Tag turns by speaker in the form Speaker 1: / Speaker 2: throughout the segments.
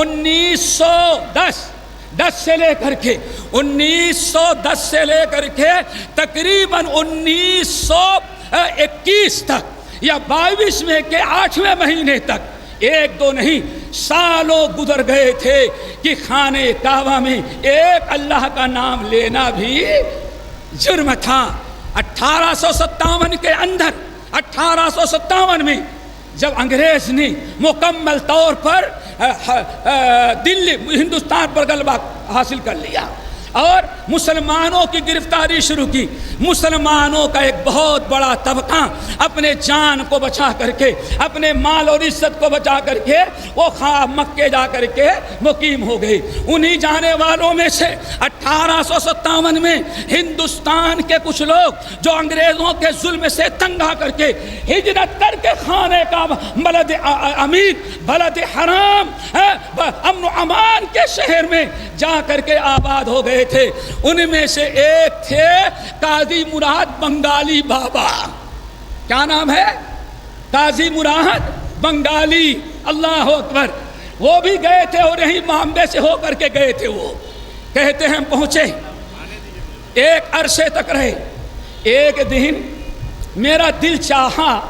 Speaker 1: 1910 سے لے کر کے 1910 سے لے کر کے تقریباً 1921 تک یا 22 میں کے 8ویں مہینے تک ایک دو نہیں سالوں گزر گئے تھے کہ خانہ کعبہ میں ایک اللہ کا نام لینا بھی جرم تھا۔ 1857 کے اندر 1857 میں جب انگریز نے مکمل طور پر دلی ہندوستان پر غلبہ حاصل کر لیا اور مسلمانوں کی گرفتاری شروع کی، مسلمانوں کا ایک بہت بڑا طبقہ اپنے جان کو بچا کر کے، اپنے مال اور عزت کو بچا کر کے وہ مکے جا کر کے مقیم ہو گئے۔ انہی جانے والوں میں سے 1857 میں ہندوستان کے کچھ لوگ جو انگریزوں کے ظلم سے تنگ آ کر کے ہجرت کر کے خانہ کعبہ بلد امین، بلد حرام، امن و امان کے شہر میں جا کر کے آباد ہو گئے تھے۔ ان میں سے ایک تھے قاضی مراد بنگالی بابا۔ کیا نام ہے؟ قاضی مراد بنگالی، اللہ اکبر۔ وہ بھی گئے تھے اور یہی معاملے سے ہو کر کے گئے تھے۔ وہ کہتے ہیں ہم پہنچے، ایک عرصے تک رہے۔ ایک دن میرا دل چاہا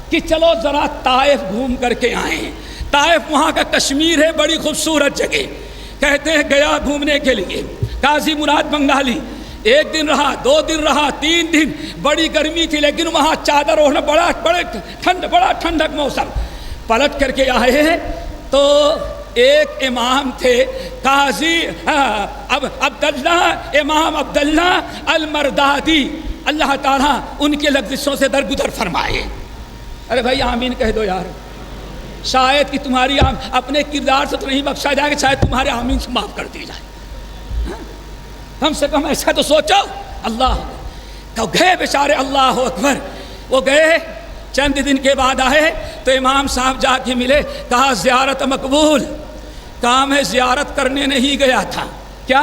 Speaker 1: کہ چلو ذرا طائف گھوم کر کے آئیں۔ طائف وہاں کا کشمیر ہے، بڑی خوبصورت جگہ۔ کہتے ہیں گیا گھومنے کے لیے قاضی مراد بنگالی۔ ایک دن رہا، 2 دن رہا، 3 دن، بڑی گرمی تھی لیکن وہاں چادر اوڑھنا، بڑا ٹھنڈک موسم۔ پلٹ کر کے آئے تو ایک امام تھے قاضی عبداللہ، امام عبداللہ المردادی، اللہ تعالیٰ ان کے لفظوں سے درگزر فرمائے۔ ارے بھائی آمین کہہ دو یار، شاید کہ تمہاری اپنے کردار سے تو نہیں بخشا جائے گا، شاید تمہارے آمین سے معاف کر دی جائے، کم سے کم ایسا تو سوچو۔ اللہ تو گئے بیچارے، اللہ اکبر۔ وہ گئے، چند دن کے بعد آئے تو امام صاحب جا کے ملے، کہا زیارت مقبول۔ کہا میں زیارت کرنے نہیں گیا تھا، کیا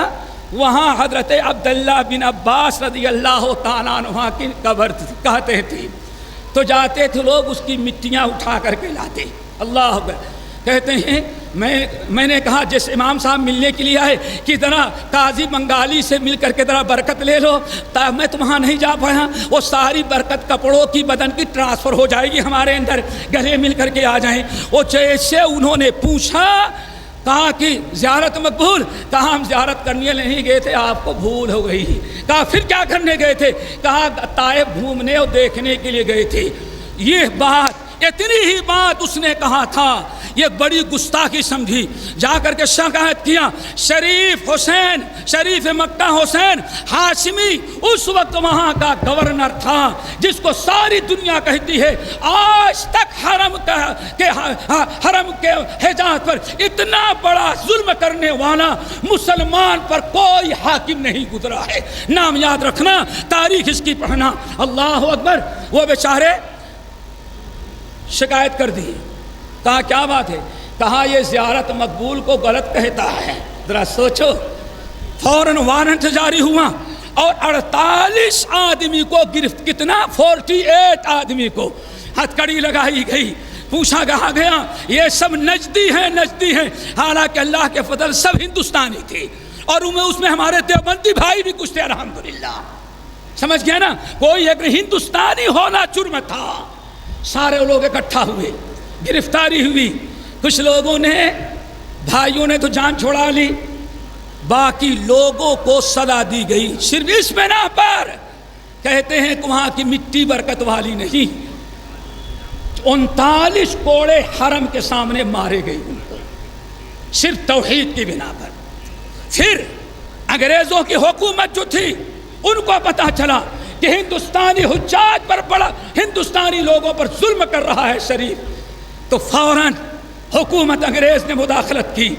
Speaker 1: وہاں حضرت عبداللہ بن عباس رضی اللہ تعالیٰ عنہ کی قبر کہتے تھے، تو جاتے تھے لوگ اس کی مٹیاں اٹھا کر کے لاتے۔ اللہ اکبر۔ کہتے ہیں میں نے کہا جس امام صاحب ملنے کے لیے آئے کہ ذرا قاضی بنگالی سے مل کر کے ذرا برکت لے لو، میں تو وہاں نہیں جا پایا، وہ ساری برکت کپڑوں کی بدن کی ٹرانسفر ہو جائے گی ہمارے اندر، گلے مل کر کے آ جائیں۔ وہ جیسے انہوں نے پوچھا، کہا کہ زیارت مقبول، کہا ہم زیارت کرنے نہیں گئے تھے، آپ کو بھول ہو گئی۔ کہا پھر کیا کرنے گئے تھے؟ کہا طائف گھومنے اور دیکھنے کے لیے گئے تھے۔ یہ بات، اتنی ہی بات اس نے کہا تھا، یہ بڑی گستاخی سمجھی۔ جا کر کے شکایت کیا، شریف حسین، شریف مکہ حسین ہاشمی اس وقت وہاں کا گورنر تھا جس کو ساری دنیا کہتی ہے آج تک حرم کے حجاز پر اتنا بڑا ظلم کرنے والا مسلمان پر کوئی حاکم نہیں گزرا ہے۔ نام یاد رکھنا، تاریخ اس کی پڑھنا۔ اللہ اکبر۔ وہ بیچارے شکایت کر دی۔ کہا کیا بات ہے؟ کہا یہ زیارت مقبول کو غلط کہتا ہے۔ ذرا سوچو، فوراً وارنٹ جاری ہوا اور 48 آدمی کو گرفت، کتنا 48 آدمی کو ہتھ کڑی لگائی گئی۔ پوچھا کہا گیا یہ سب نجدی ہیں، حالانکہ اللہ کے فضل سب ہندوستانی تھے اور اس میں ہمارے دیوبندی بھائی بھی کچھ تھے الحمدللہ۔ سمجھ گیا نا؟ کوئی ایک ہندوستانی ہونا جرم تھا۔ سارے لوگ اکٹھا ہوئے، گرفتاری ہوئی۔ کچھ لوگوں نے، بھائیوں نے تو جان چھوڑا لی، باقی لوگوں کو سزا دی گئی صرف اس بنا پر، کہتے ہیں کہ وہاں کی مٹی برکت والی نہیں۔ 39 کوڑے حرم کے سامنے مارے گئے ان کو، صرف توحید کی بنا پر۔ پھر انگریزوں کی حکومت جو تھی ان کو پتہ چلا کہ ہندوستانی حجاج پر بڑا، ہندوستانی لوگوں پر ظلم کر رہا ہے شریف، تو فوراً حکومت انگریز نے مداخلت کی۔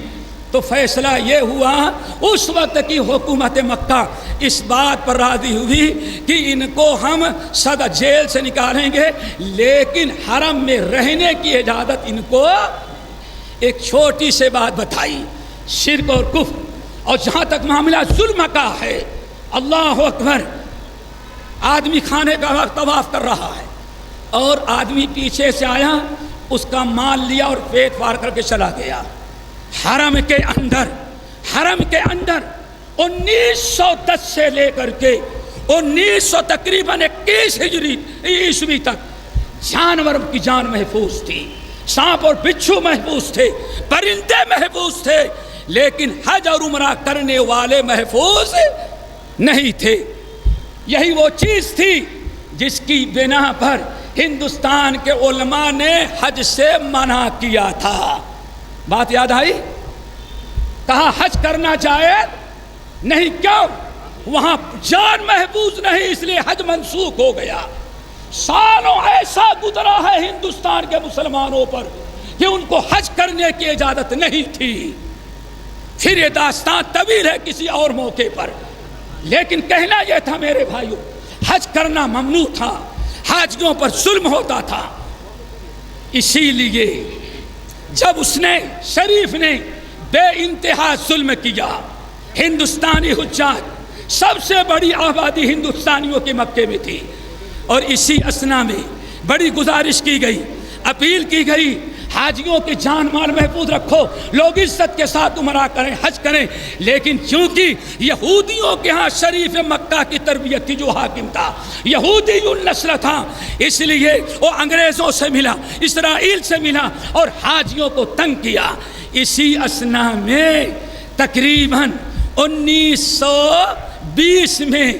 Speaker 1: تو فیصلہ یہ ہوا، اس وقت کی حکومت مکہ اس بات پر راضی ہوئی کہ ان کو ہم سدا جیل سے نکالیں گے، لیکن حرم میں رہنے کی اجازت ان کو۔ ایک چھوٹی سے بات بتائی، شرک اور کفر، اور جہاں تک معاملہ ظلم کا ہے، اللہ اکبر، آدمی کھانے کا وقت طواف کر رہا ہے اور آدمی پیچھے سے آیا، اس کا مال لیا اور پیٹ پار کر کے چلا گیا۔ حرم کے اندر 1910 سے لے کر کے 1900 تقریباً 21 ہجری عیسوی تک جانوروں کی جان محفوظ تھی، سانپ اور بچھو محفوظ تھے، پرندے محفوظ تھے، لیکن حج اور عمرہ کرنے والے محفوظ نہیں تھے۔ یہی وہ چیز تھی جس کی بنا پر ہندوستان کے علماء نے حج سے منع کیا تھا۔ بات یاد آئی؟ کہا حج کرنا جائز نہیں، کیوں؟ وہاں جان محفوظ نہیں، اس لیے حج منسوخ ہو گیا۔ سالوں ایسا گزرا ہے ہندوستان کے مسلمانوں پر کہ ان کو حج کرنے کی اجازت نہیں تھی۔ پھر یہ داستان طویل ہے کسی اور موقع پر، لیکن کہنا یہ تھا میرے بھائیوں، حج کرنا ممنوع تھا، حاجیوں پر ظلم ہوتا تھا۔ اسی لیے جب اس نے شریف نے بے انتہا ظلم کیا، ہندوستانی حجاج، سب سے بڑی آبادی ہندوستانیوں کے مکے میں تھی، اور اسی اسنا میں بڑی گزارش کی گئی، اپیل کی گئی، حاجیوں کی جان مال محفوظ رکھو، لوگ عزت کے ساتھ عمرہ کریں، حج کریں۔ لیکن چونکہ یہودیوں کے ہاں شریف مکہ کی تربیت تھی، جو حاکم تھا یہودی النسل تھا، اس لیے وہ انگریزوں سے ملا، اسرائیل سے ملا اور حاجیوں کو تنگ کیا۔ اسی اسنا میں تقریباً 1920 میں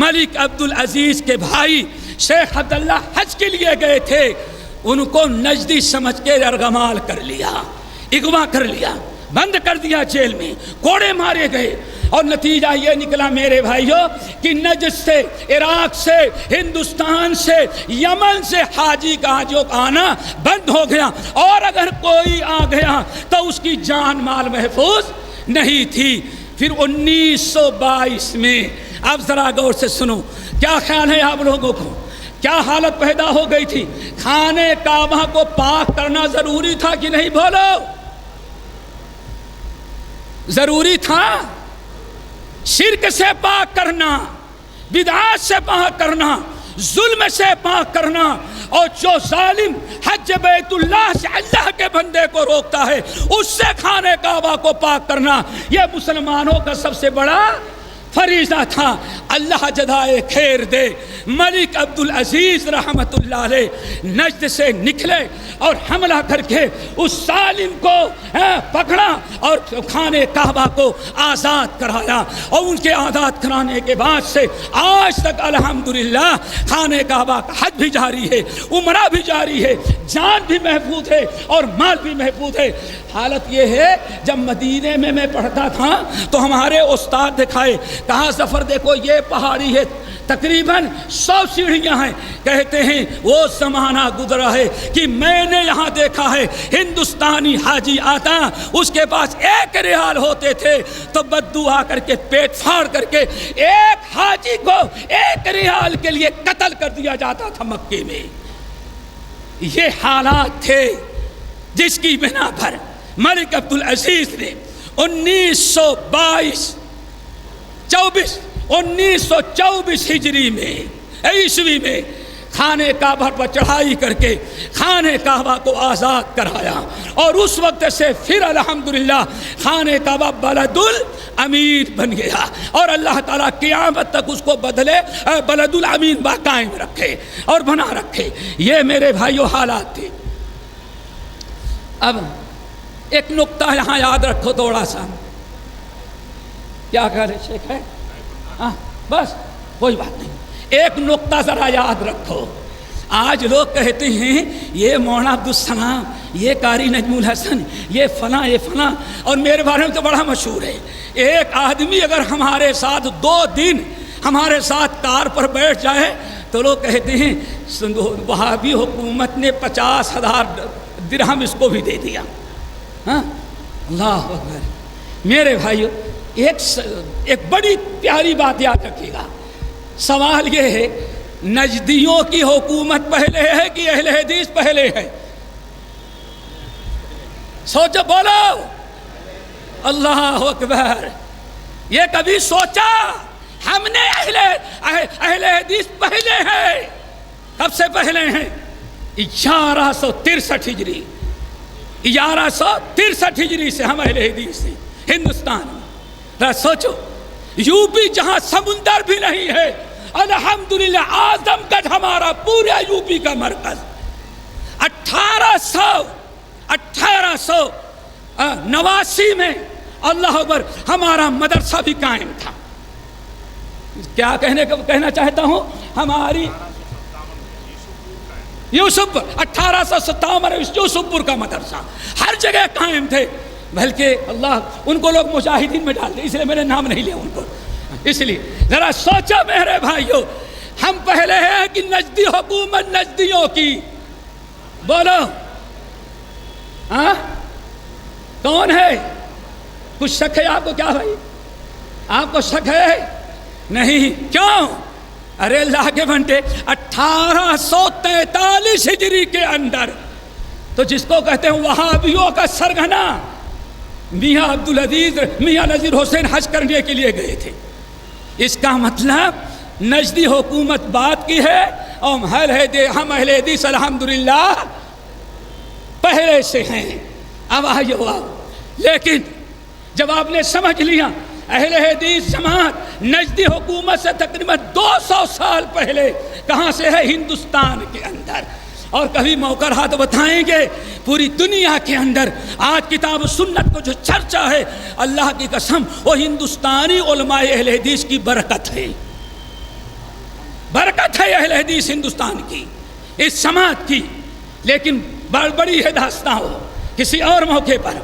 Speaker 1: ملک عبدالعزیز کے بھائی شیخ عبداللہ حج کے لیے گئے تھے، ان کو نجدی سمجھ کے ارغمال کر لیا، اغوا کر لیا، بند کر دیا جیل میں، کوڑے مارے گئے، اور نتیجہ یہ نکلا میرے بھائیوں کہ نجد سے، عراق سے، ہندوستان سے، یمن سے حاجیوں کا آنا بند ہو گیا، اور اگر کوئی آ گیا تو اس کی جان مال محفوظ نہیں تھی۔ پھر 1922 میں، اب ذرا غور سے سنو، کیا خیال ہے آپ لوگوں کو، کیا حالت پیدا ہو گئی تھی؟ خانہ کعبہ کو پاک کرنا ضروری تھا کہ نہیں؟ بولو، ضروری تھا؟ شرک سے پاک کرنا، بدعات سے پاک کرنا، ظلم سے پاک کرنا، اور جو ظالم حج بیت اللہ سے اللہ کے بندے کو روکتا ہے اس سے خانہ کعبہ کو پاک کرنا، یہ مسلمانوں کا سب سے بڑا فریضہ تھا۔ اللہ جزائے خیر دے، ملک عبدالعزیز رحمت اللہ علیہ نجد سے نکلے اور حملہ کر کے اس ظالم کو پکڑا اور خانہ کعبہ کو آزاد کرایا، اور ان کے آزاد کرانے کے بعد سے آج تک الحمدللہ خانہ کعبہ کا حج بھی جاری ہے، عمرہ بھی جاری ہے، جان بھی محفوظ ہے اور مال بھی محفوظ ہے۔ حالت یہ ہے، جب مدینے میں پڑھتا تھا تو ہمارے استاد دکھائے، کہا ظفر دیکھو یہ پہاڑی ہے، تقریباً 100 سیڑھیاں ہیں، کہتے ہیں وہ زمانہ گزرا ہے کہ میں نے یہاں دیکھا ہے ہندوستانی حاجی آتا، اس کے پاس 1 ریال ہوتے تھے تو بددعا کر کے پیٹ پھاڑ کر کے ایک حاجی کو 1 ریال کے لیے قتل کر دیا جاتا تھا مکے میں۔ یہ حالات تھے جس کی بنا پر ملک عبدالعزیز نے 1924 ہجری میں عیسوی میں خانہ کعبہ پر چڑھائی کر کے خانہ کعبہ کو آزاد کرایا، اور اس وقت سے پھر الحمدللہ خانہ کعبہ بلد الامین بن گیا، اور اللہ تعالیٰ قیامت تک اس کو بدلے بلد الامین باقائم رکھے اور بنا رکھے۔ یہ میرے بھائیو حالات تھے۔ اب ایک نقطہ یہاں یاد رکھو تھوڑا سا، کیا کہہ رہے شیخ ہے؟ بس کوئی بات نہیں، ایک نقطہ ذرا یاد رکھو۔ آج لوگ کہتے ہیں یہ مولانا عبدالسلام، یہ قاری نجم الحسن، یہ فلاں یہ فلاں، اور میرے بارے میں تو بڑا مشہور ہے۔ ایک آدمی اگر ہمارے ساتھ 2 دن ہمارے ساتھ کار پر بیٹھ جائے تو لوگ کہتے ہیں وہابی حکومت نے 50,000 درہم اس کو بھی دے دیا۔ اللہ اکبر۔ میرے بھائیو، ایک بڑی پیاری بات یاد رکھیے گا، سوال یہ ہے نجدیوں کی حکومت پہلے ہے کہ اہل حدیث پہلے ہے؟ سوچو، بولو اللہ اکبر۔ یہ کبھی سوچا ہم نے اہل حدیث پہلے ہیں؟ کب سے پہلے ہیں؟ 1163 ہجری، 1163 ہجری سے ہم اہل حدیث ہیں ہندوستان میں. ذرا سوچو، یوپی جہاں سمندر بھی نہیں ہے، الحمدللہ اعظم گڑھ ہمارا پورا یوپی کا مرکز. 1889 میں اللہ اکبر ہمارا مدرسہ بھی قائم تھا. کیا کہنا چاہتا ہوں، ہماری یوسف 1857 یوسف پور کا مدرسہ ہر جگہ قائم تھے. بلکہ اللہ ان کو لوگ مجاہدین میں ڈال دے، اس لیے میں نے نام نہیں لیا ان کو. اس لیے ذرا سوچو میرے بھائیوں، ہم پہلے ہیں کہ نجدی حکومت نجدیوں کی. بولو ہاں کون ہے؟ کچھ شک ہے آپ کو؟ کیا بھائی آپ کو شک ہے؟ نہیں. کیوں؟ ارے اللہ کے بندے 1843 ہجری کے اندر تو جس کو کہتے ہیں وہابیوں کا سرغنہ میاں عبدالعزیز میاں نذیر حسین حج کرنے کے لیے گئے تھے. اس کا مطلب نجدی حکومت بات کی ہے، اور ہم اہل حدیث الحمدللہ پہلے سے ہیں. اب آئیے لیکن جب آپ نے سمجھ لیا اہل حدیث جماعت نجدی حکومت سے تقریباً 200 سال پہلے کہاں سے ہے؟ ہندوستان کے اندر. اور کبھی موقع رہا تو بتائیں گے پوری دنیا کے اندر آج کتاب و سنت کو جو چرچا ہے، اللہ کی قسم وہ ہندوستانی علماء اہل حدیث کی برکت ہے. برکت ہے اہل حدیث ہندوستان کی، اس سماعت کی. لیکن بڑی ہے داستان ہو، کسی اور موقع پر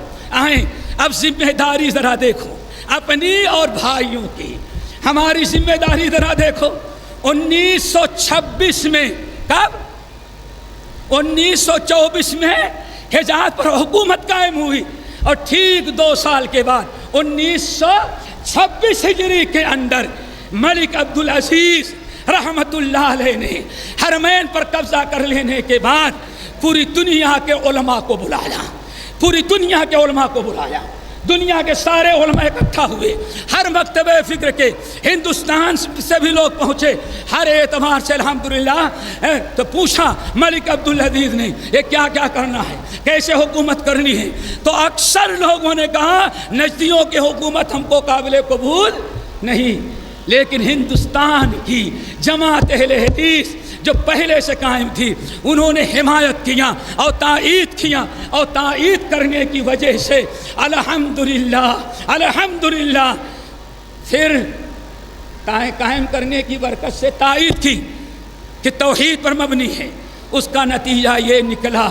Speaker 1: آئیں. اب ذمہ داری ذرا دیکھو اپنی اور بھائیوں کی. ہماری ذمہ داری ذرا دیکھو. 1926 میں، کب؟ 1924 میں حجاز پر حکومت قائم ہوئی، اور ٹھیک 2 سال کے بعد 1926 ہجری کے اندر ملک عبدالعزیز رحمت اللہ علیہ نے حرمین پر قبضہ کر لینے کے بعد پوری دنیا کے علماء کو بلایا. پوری دنیا کے علماء کو بلایا. دنیا کے سارے علماء اکٹھا ہوئے. ہر مکتبہ فکر کے ہندوستان سے بھی لوگ پہنچے ہر اعتبار سے الحمدللہ. تو پوچھا ملک عبدالعزیز نے یہ کیا کیا کرنا ہے، کیسے حکومت کرنی ہے؟ تو اکثر لوگوں نے کہا نجدیوں کی حکومت ہم کو قابل قبول نہیں. لیکن ہندوستان کی جماعت اہل حدیث جو پہلے سے قائم تھی، انہوں نے حمایت کیا اور تائید کیا، اور تائید کرنے کی وجہ سے الحمدللہ پھر قائم کرنے کی برکت سے تائید کی کہ توحید پر مبنی ہے. اس کا نتیجہ یہ نکلا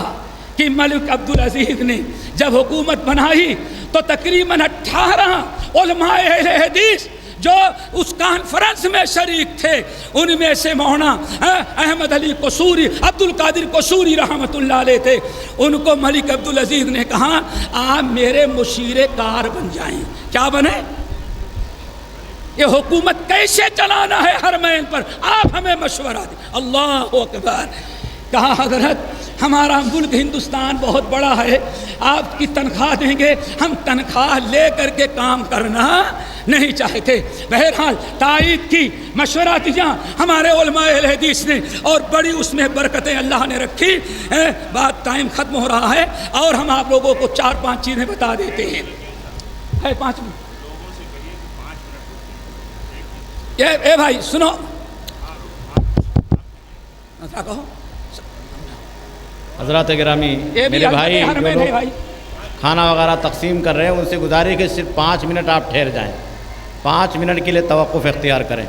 Speaker 1: کہ ملک عبدالعزیز نے جب حکومت بنائی تو تقریباً 18 علماء اہل حدیث جو اس کانفرنس میں شریک تھے، ان میں سے مولانا احمد علی قصوری، عبد القادر قصوری رحمت اللہ علیہ تھے. ان کو ملک عبدالعزیز نے کہا آپ میرے مشیر کار بن جائیں. کیا بنے؟ یہ حکومت کیسے چلانا ہے حرمین پر، آپ ہمیں مشورہ دیں. اللہ اکبر. کہا حضرت ہمارا ملک ہندوستان بہت بڑا ہے، آپ کی تنخواہ دیں گے، ہم تنخواہ لے کر کے کام کرنا نہیں چاہتے. بہرحال تائید کی، مشورہ دیا ہمارے علماء اہل حدیث نے، اور بڑی اس میں برکتیں اللہ نے رکھی. بات ٹائم ختم ہو رہا ہے اور ہم آپ لوگوں کو 4-5 چیزیں بتا دیتے ہیں. 5 منٹ اے بھائی سنو، کہو
Speaker 2: حضرات گرامی، میرے بھائی جو لوگ کھانا وغیرہ تقسیم کر رہے ہیں ان سے گزارش کہ صرف 5 منٹ آپ ٹھہر جائیں، 5 منٹ کے لیے توقف اختیار کریں.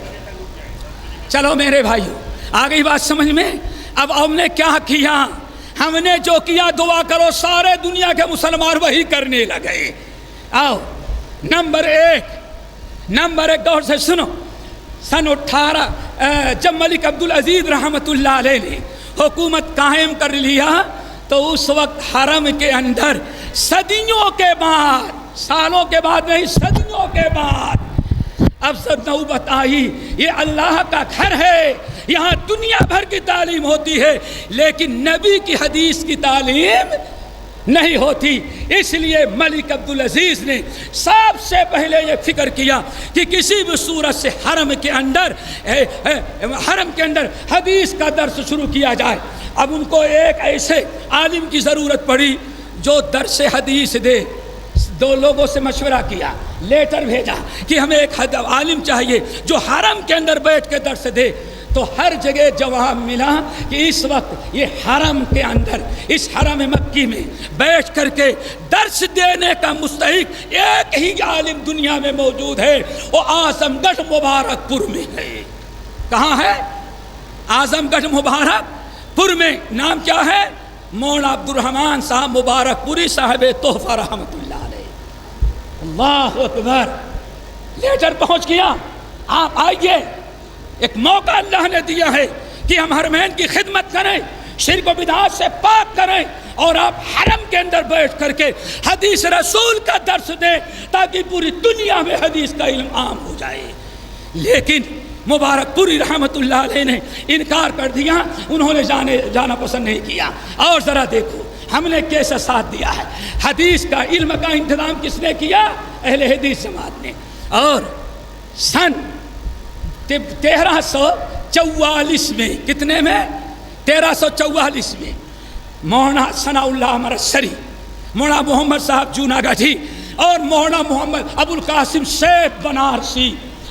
Speaker 1: چلو میرے بھائیو آ گئی بات سمجھ میں. اب ہم نے کیا کیا؟ ہم نے جو کیا دعا کرو سارے دنیا کے مسلمان وہی کرنے لگے. آؤ نمبر ایک غور سے سنو. سن 18 جب ملک عبدالعزیز رحمت اللہ علیہ نے حکومت قائم کر لیا تو اس وقت حرم کے اندر صدیوں کے بعد، سالوں کے بعد نہیں، صدیوں کے بعد اب سب نوبت آئی. یہ اللہ کا گھر ہے، یہاں دنیا بھر کی تعلیم ہوتی ہے لیکن نبی کی حدیث کی تعلیم نہیں ہوتی. اس لیے ملک عبدالعزیز نے سب سے پہلے یہ فکر کیا کہ کسی بھی صورت سے حرم کے اندر حدیث کا درس شروع کیا جائے. اب ان کو ایک ایسے عالم کی ضرورت پڑی جو درس حدیث دے، دو لوگوں سے مشورہ کیا، لیٹر بھیجا کہ ہمیں ایک عالم چاہیے جو حرم کے اندر بیٹھ کے درس دے، تو ہر جگہ جواب ملا کہ اس وقت یہ حرم کے اندر، اس حرم مکی میں بیٹھ کر کے درس دینے کا مستحق ایک ہی عالم دنیا میں موجود ہے، وہ اعظم گڑھ مبارک پور میں ہے۔ کہاں ہے؟ اعظم گڑھ مبارک پور میں۔ نام کیا ہے؟ مولانا عبد الرحمن صاحب مبارک پوری صاحب تحفہ رحمت اللہ علیہ۔ اللہ اکبر، لیٹر پہنچ گیا، آپ آئیے، ایک موقع اللہ نے دیا ہے کہ ہم حرمین کی خدمت کریں، شرک و بدعات سے پاک کریں، اور آپ حرم کے اندر بیٹھ کر کے حدیث رسول کا درس دیں تاکہ پوری دنیا میں حدیث کا علم عام ہو جائے۔ لیکن مبارک پوری رحمت اللہ علیہ نے انکار کر دیا، انہوں نے جانا پسند نہیں کیا۔ اور ذرا دیکھو ہم نے کیسا ساتھ دیا ہے، حدیث کا علم کا انتظام کس نے کیا؟ اہل حدیث جماعت نے۔ اور سن 1344 میں، کتنے میں؟ 1344 میں مولانا ثناء اللہ مرشری، مولانا محمد صاحب جوناگڑھی اور مولانا محمد ابو القاسم سیف بنارسی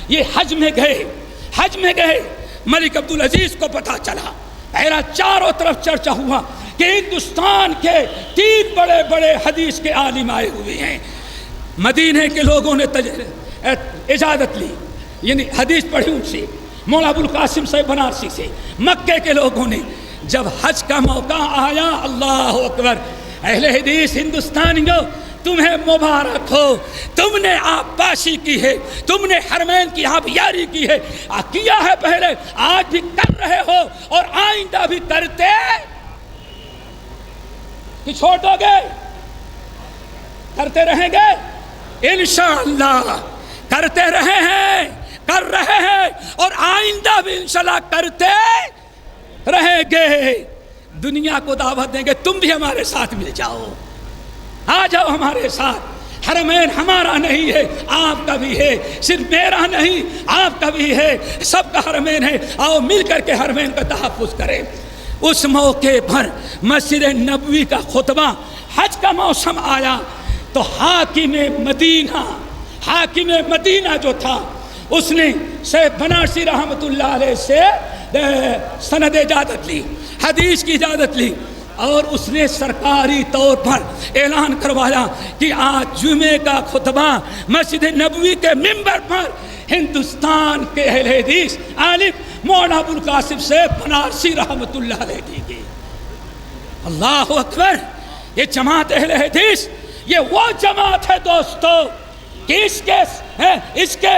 Speaker 1: یہ حج میں گئے۔ ملک عبدالعزیز کو پتہ چلا، پہلا چاروں طرف چرچا ہوا کہ ہندوستان کے 3 بڑے بڑے حدیث کے عالم آئے ہوئے ہیں۔ مدینے کے لوگوں نے اجازت لی، یعنی حدیث پڑھی ان سے، مولانا ابو القاسم صاحب بنارسی سے۔ مکے کے لوگوں نے جب حج کا موقع آیا، اللہ اکبر، اہل حدیث ہندوستانیوں تمہیں مبارک ہو، تم نے آبپاشی کی ہے، تم نے حرمین کی آبیاری کی ہے، کیا ہے پہلے، آج بھی کر رہے ہو اور آئندہ بھی کرتے کہ چھوڑ دو گے؟ کرتے رہیں گے انشاءاللہ، کرتے رہے ہیں، کر رہے ہیں، اور آئندہ بھی انشاءاللہ کرتے رہیں گے۔ دنیا کو دعوت دیں گے، تم بھی ہمارے ساتھ مل جاؤ، آ جاؤ ہمارے ساتھ۔ حرمین ہمارا نہیں ہے، آپ کا بھی ہے، صرف میرا نہیں، آپ کا بھی ہے، سب کا حرمین ہے، آؤ مل کر کے حرمین کا تحفظ کریں۔ اس موقع پر مسجد نبوی کا خطبہ، حج کا موسم آیا تو حاکم مدینہ جو تھا، اس نے سیف بنارسی رحمت اللہ علیہ سے سند اجازت لی، حدیث کی اجازت لی، اور اس نے سرکاری طور پر اعلان کروایا کہ آج جمعے کا خطبہ مسجد نبوی کے ممبر پر ہندوستان کے اہل حدیث عالم مولانا ابو القاسم سیف بنارسی رحمت اللہ علیہ کی۔ اللہ اکبر، یہ جماعت اہل حدیث، یہ وہ جماعت ہے دوستو کہ اس کے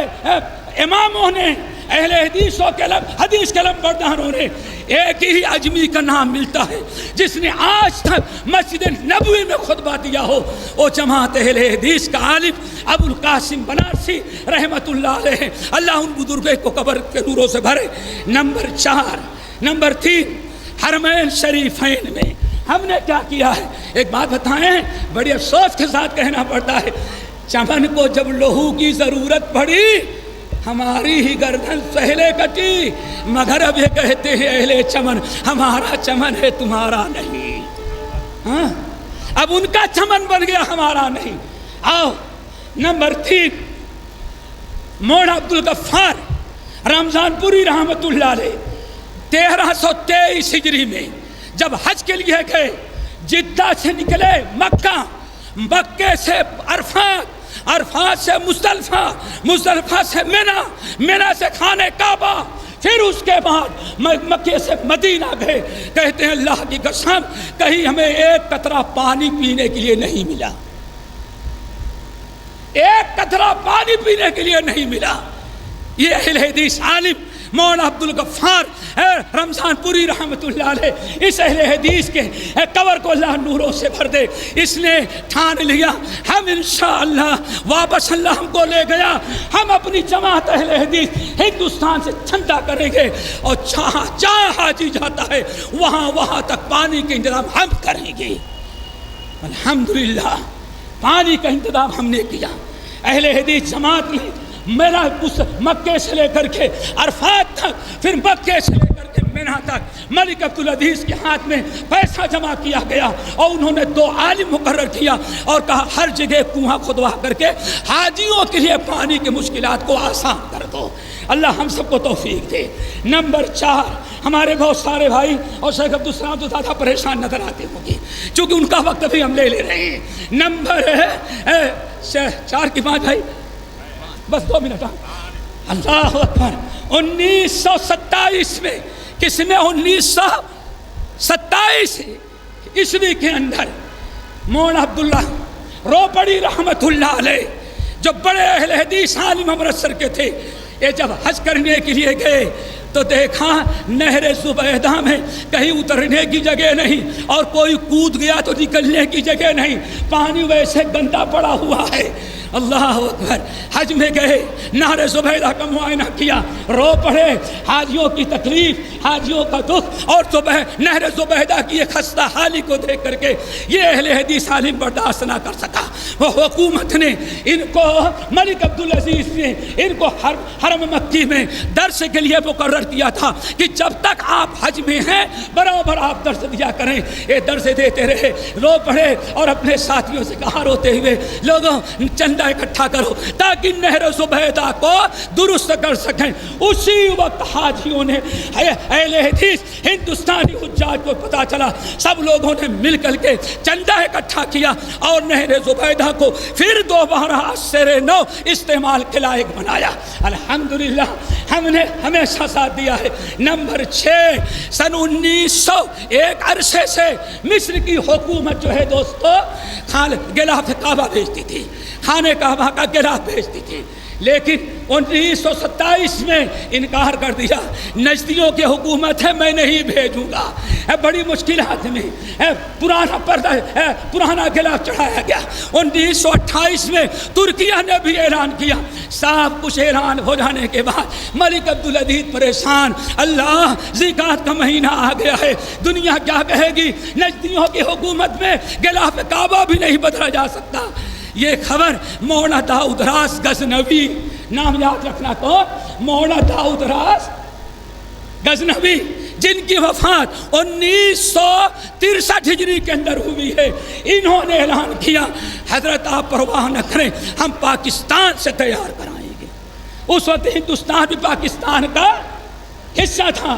Speaker 1: اماموں نے، اہل حدیثوں کے حدیث کے لمبرداروں نے، ایک ہی اجمی کا نام ملتا ہے جس نے آج تک مسجد نبوی میں خطبہ دیا ہو، وہ جماعت اہل حدیث کا عالم ابو القاسم بنارسی رحمت اللہ علیہ، اللہ ان بزرگوں کو قبر کے نوروں سے بھرے۔ نمبر 3 حرمین شریفین میں ہم نے کیا کیا ہے، ایک بات بتائیں، بڑی افسوس کے ساتھ کہنا پڑتا ہے، چمن کو جب لہو کی ضرورت پڑی ہماری ہی گردن پہلے کٹی، مگر اب یہ کہتے ہیں اہل چمن ہمارا چمن ہے تمہارا نہیں، ہاں اب ان کا چمن بن گیا ہمارا نہیں۔ آؤ نمبر 3 مولانا عبدالغفار رمضان پوری رحمت اللہ علیہ 1323 ہجری میں جب حج کے لیے گئے، جدہ سے نکلے مکے سے عرفات سے مزدلفہ سے منی سے خانہ کعبہ، پھر اس کے بعد مکے سے مدینہ گئے۔ کہتے ہیں اللہ کی قسم کہیں ہمیں ایک قطرہ پانی پینے کے لیے نہیں ملا، ایک قطرہ پانی پینے کے لیے نہیں ملا۔ یہ اہل حدیث عالم مولانا عبدالغفار رمضان پوری رحمت اللہ علیہ، اس اہل حدیث کے قبر کو اللہ نوروں سے بھر دے، اس نے ٹھان لیا ہم انشاءاللہ واپس اللہ ہم کو لے گیا، ہم اپنی جماعت اہل حدیث ہندوستان سے چندہ کریں گے، اور جہاں حاجی جاتا ہے وہاں تک پانی کے انتظام ہم کریں گے۔ الحمدللہ پانی کا انتظام ہم نے کیا۔ اہل حدیث جماعت نے میرا مکے سے لے کر کے عرفات تک، پھر مکے سے لے کر کے منہ تک ملک عبدالعزیز کے ہاتھ میں پیسہ جمع کیا گیا اور انہوں نے 2 عالم مقرر کیا اور کہا ہر جگہ کنواں کھدوا کر کے حاجیوں کے لیے پانی کی مشکلات کو آسان کر دو. اللہ ہم سب کو توفیق دے. نمبر 4 ہمارے بہت سارے بھائی اور شیخ عبدالسلام تو زیادہ پریشان نظر آتے ہوں گے چونکہ ان کا وقت بھی ہم لے رہے ہیں. نمبر 4 کی 5 بھائی بس 2 منٹ. اللہ اکبر. 1927 میں کس میں 1927 عیسوی کے اندر مولانا عبداللہ روپڑی رحمت اللہ علیہ جو بڑے اہل حدیث عالم امرتسر کے تھے, یہ جب حج کرنے کے لیے گئے تو دیکھا نہر زبیدہ میں کہیں اترنے کی جگہ نہیں اور کوئی کود گیا تو نکلنے کی جگہ نہیں, پانی ویسے گندا پڑا ہوا ہے. اللہ اکبر. حج میں گئے, نہر زبیدہ کا معائنہ کیا, رو پڑے حاجیوں کی تکلیف, حاجیوں کا دکھ اور نہر زبیدہ کی ایک خستہ حالی کو دیکھ کر کے یہ اہل حدیث عالم برداشت نہ کر سکا. وہ حکومت نے ان کو, ملک عبدالعزیز نے ان کو حرم مکی میں درس کے لیے مقرر کیا تھا کہ جب تک آپ حج میں ہیں برابر آپ درس دیا کریں. یہ درس دیتے رہے, رو پڑے اور اپنے ساتھیوں سے کہا روتے ہوئے, لوگوں چندہ اکٹھا کرو تاکہ نہر زبیدہ کو درست کر سکیں. اسی وقت حاجیوں نے, اہل حدیث ہندوستانی حجاج کو پتا چلا, سب لوگوں نے مل کر کے چندہ اکٹھا کیا اور نہر زبیدہ کو پھر دوبارہ سر نو استعمال کے لائق بنایا. الحمدللہ ہم نے ہمیشہ ساتھ دیا ہے. نمبر 6 سن 1901 عرصے سے مصر کی حکومت جو ہے دوستو غلاف کعبہ بھیجتی تھی, خانہ کعبہ کا غلاف بھیجتی تھی, لیکن 1927 میں انکار کر دیا. نجدیوں کی حکومت ہے, میں نہیں بھیجوں گا. بڑی مشکلات میں پرانا پردہ پرانا غلاف چڑھایا گیا. 1928 میں ترکیہ نے بھی اعلان کیا. سب کچھ اعلان ہو جانے کے بعد ملک عبدالعزیز پریشان, اللہ ذکات کا مہینہ آ گیا ہے, دنیا کیا کہے گی, نجدیوں کی حکومت میں غلاف کعبہ بھی نہیں بدلا جا سکتا. یہ خبر مولانا داؤد راس غزنوی, نام یاد رکھنا کون, مولانا داؤد راس غزنوی جن کی وفات 1963 ہجری کے اندر ہوئی ہے, انہوں نے اعلان کیا حضرت آپ پرواہ نہ کریں, ہم پاکستان سے تیار کرائیں گے. اس وقت ہندوستان بھی پاکستان کا حصہ تھا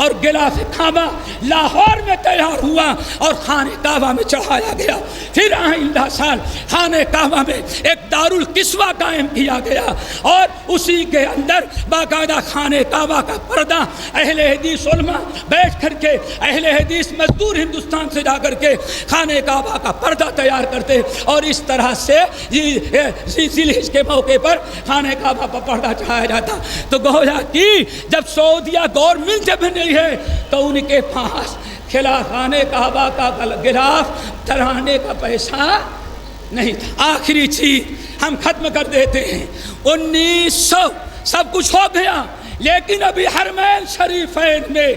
Speaker 1: اور غلاف کعبہ لاہور میں تیار ہوا اور خانہ کعبہ میں چڑھایا گیا. پھر آئندہ سال خانہ کعبہ میں ایک دارالقصوہ قائم کیا گیا اور اسی کے اندر باقاعدہ خانہ کعبہ کا پردہ اہل حدیث علماء بیٹھ کر کے, اہل حدیث مزدور ہندوستان سے جا کر کے خانہ کعبہ کا پردہ تیار کرتے اور اس طرح سے ذی الحج کے موقع پر خانہ کعبہ پر پردہ چڑھایا جاتا. تو گویا کہ جب سعودیہ گورنمنٹ جب ہے تو ان کے پاس خانہ کعبہ کا غلاف چڑھانے کا پیسہ نہیں تھا. آخری چیز ہم ختم کر دیتے ہیں. 1900 سب کچھ ہو گیا, لیکن ابھی حرمین شریفین میں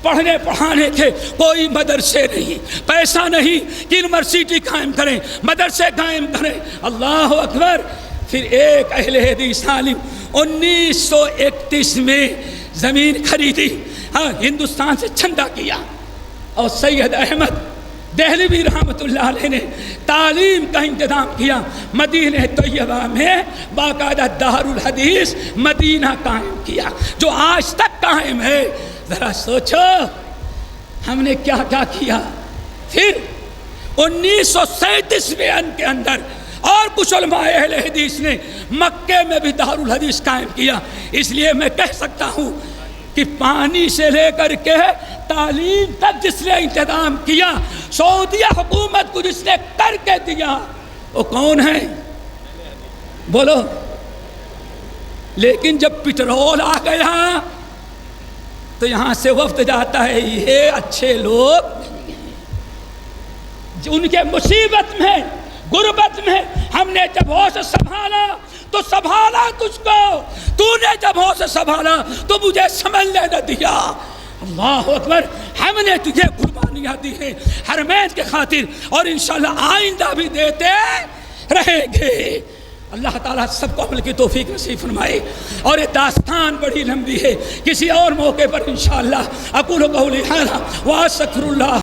Speaker 1: پڑھنے پڑھانے کے کوئی مدرسے نہیں, پیسہ نہیں کہ یونیورسٹی قائم کریں, مدرسے قائم کریں. اللہ اکبر. پھر ایک اہل حدیث عالم 1931 میں زمین خریدی, ہندوستان سے چندہ کیا اور سید احمد دہلوی رحمت اللہ علیہ نے تعلیم کا انتظام کیا. مدینہ طیبہ میں باقاعدہ دارالحدیث مدینہ قائم کیا جو آج تک قائم ہے. ذرا سوچو ہم نے کیا کیا کیا. پھر 1937 کے اندر اور کچھ علماء اہل حدیث نے مکے میں بھی دارالحدیث قائم کیا. اس لیے میں کہہ سکتا ہوں کہ پانی سے لے کر کے تعلیم تک جس نے انتظام کیا, سعودیہ حکومت کو جس نے کر کے دیا, وہ کون ہے بولو. لیکن جب پٹرول آ گیا تو یہاں سے وفد جاتا ہے, یہ اچھے لوگ ان کے مصیبت میں غربت میں ہم نے جب ہوش سنبھالا تو سنبھالا تجھ کو, تو نے جب ہوش سنبھالا تو مجھے سنبھلنے نہ دیا. اللہ اکبر. ہم نے تجھے قربانیاں دی ہیں حرمین کے خاطر اور انشاءاللہ آئندہ بھی دیتے رہیں گے. اللہ تعالیٰ سب کو عمل کی توفیق نصیب فرمائے. اور یہ داستان بڑی لمبی ہے، کسی اور موقع پر انشاءاللہ. اقول قولی ھذا واستغفر اللہ